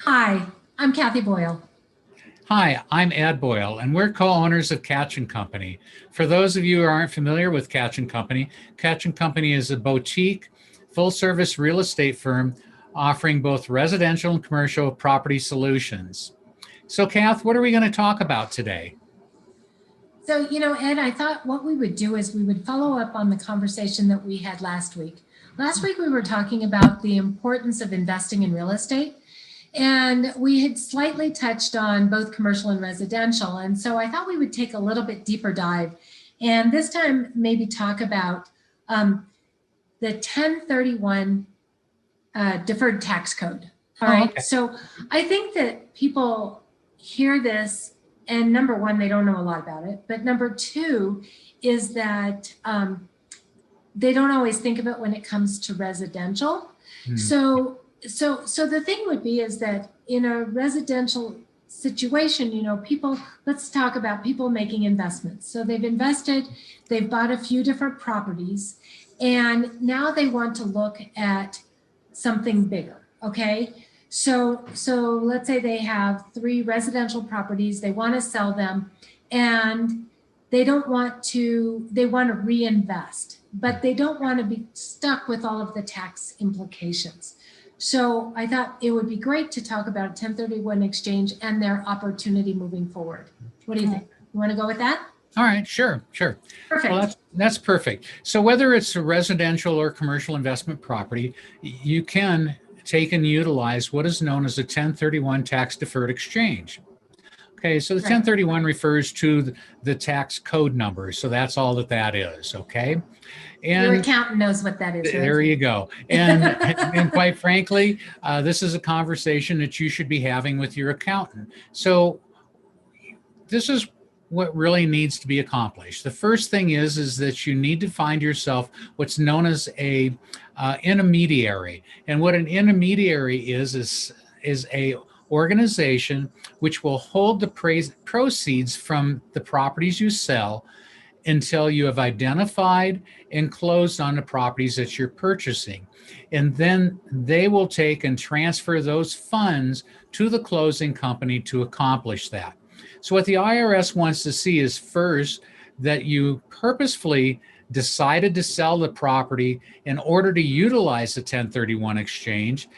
Hi, I'm Kathy Boyle. Hi, I'm Ed Boyle, and we're co-owners of Katchen Company. For those of you who aren't familiar with Katchen Company is a boutique, full-service real estate firm offering both residential and commercial property solutions. So, Kath, what are we going to talk about today? Ed, I thought what we would do is we would follow up on the conversation that we had last week. Last week, we were talking about the importance of investing in real estate, and we had slightly touched on both commercial and residential. And so I thought we would take a little bit deeper dive and this time maybe talk about the 1031 deferred tax code. All right. Okay. So I think that people hear this, and number one, they don't know a lot about it. But number two is that they don't always think of it when it comes to residential. So the thing would be is that in a residential situation, people, let's talk about people making investments. So they've invested, they've bought a few different properties, and now they want to look at something bigger. Okay. So let's say they have 3 residential properties, they want to sell them, and they want to reinvest, but they don't want to be stuck with all of the tax implications. So I thought it would be great to talk about 1031 exchange and their opportunity moving forward. What do you think? You want to go with that? All right, sure. Perfect. Well, that's perfect. So whether it's a residential or commercial investment property, you can take and utilize what is known as a 1031 tax deferred exchange. Okay, so the 1031 refers to the tax code number. So that's all that is, okay? And your accountant knows what that is, right? There you go. And quite frankly, this is a conversation that you should be having with your accountant. So this is what really needs to be accomplished. The first thing is that you need to find yourself what's known as a intermediary. And what an intermediary is a organization which will hold the proceeds from the properties you sell until you have identified and closed on the properties that you're purchasing. And then they will take and transfer those funds to the closing company to accomplish that. So what the IRS wants to see is first that you purposefully decided to sell the property in order to utilize the 1031 exchange,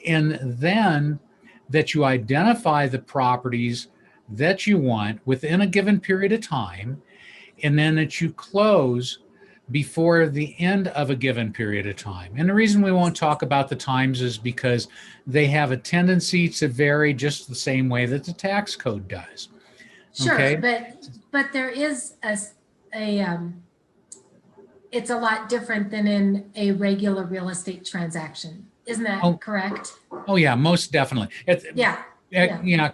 and then that you identify the properties that you want within a given period of time, and then that you close before the end of a given period of time. And the reason we won't talk about the times is because they have a tendency to vary just the same way that the tax code does. Sure, okay? but there is it's a lot different than in a regular real estate transaction. Isn't that correct? Oh yeah, most definitely. Yeah.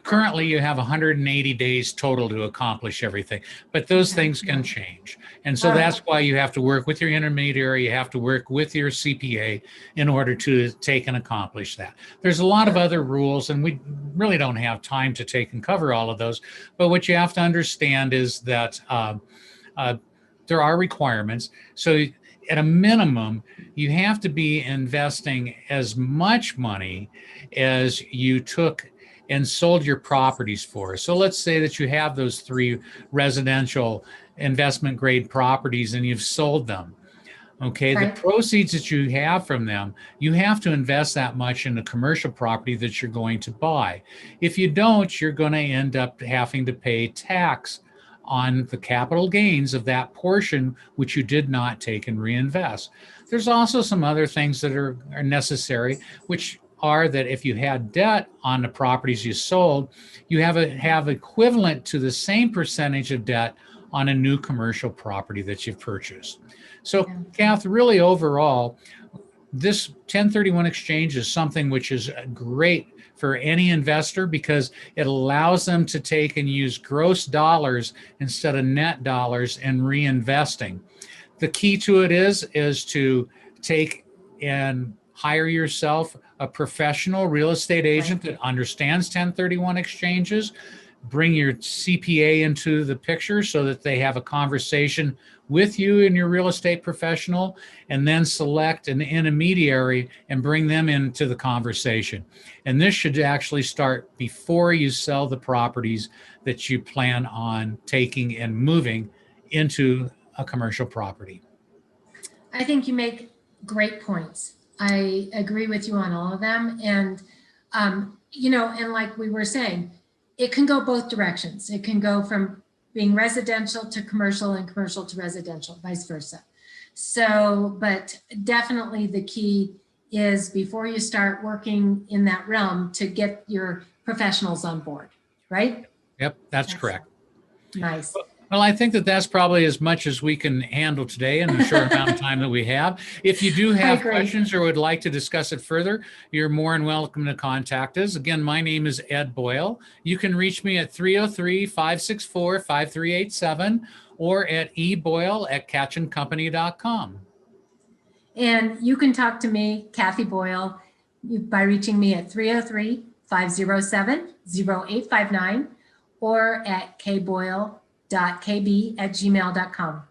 Currently you have 180 days total to accomplish everything, but those things can change. And so that's why you have to work with your intermediary, you have to work with your CPA in order to take and accomplish that. There's a lot of other rules, and we really don't have time to take and cover all of those. But what you have to understand is that there are requirements. So at a minimum, you have to be investing as much money as you took and sold your properties for. So let's say that you have those 3 residential investment grade properties and you've sold them. Okay, right. The proceeds that you have from them, you have to invest that much in the commercial property that you're going to buy. If you don't, you're going to end up having to pay tax on the capital gains of that portion which you did not take and reinvest. There's also some other things that are necessary, which are that if you had debt on the properties you sold, you have equivalent to the same percentage of debt on a new commercial property that you've purchased. So, Kath, really overall, this 1031 exchange is something which is great for any investor because it allows them to take and use gross dollars instead of net dollars in reinvesting. The key to it is to take and hire yourself a professional real estate agent that understands 1031 exchanges, bring your CPA into the picture so that they have a conversation with you and your real estate professional, and then select an intermediary and bring them into the conversation. And this should actually start before you sell the properties that you plan on taking and moving into a commercial property. I think you make great points. I agree with you on all of them. And, and like we were saying, it can go both directions. It can go from being residential to commercial and commercial to residential, vice versa. So, but definitely the key is before you start working in that realm to get your professionals on board, right? Yep, that's correct. Nice. Well, I think that that's probably as much as we can handle today in the short amount of time that we have. If you do have questions or would like to discuss it further, you're more than welcome to contact us. Again, my name is Ed Boyle. You can reach me at 303-564-5387 or at eboyle@katchencompany.com. And you can talk to me, Kathy Boyle, by reaching me at 303-507-0859 or at kboyle.kb@gmail.com.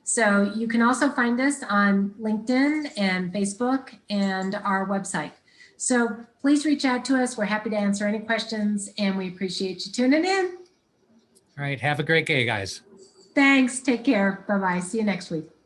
So you can also find us on LinkedIn and Facebook and our website. So please reach out to us. We're happy to answer any questions, and we appreciate you tuning in. All right. Have a great day, guys. Thanks. Take care. Bye-bye. See you next week.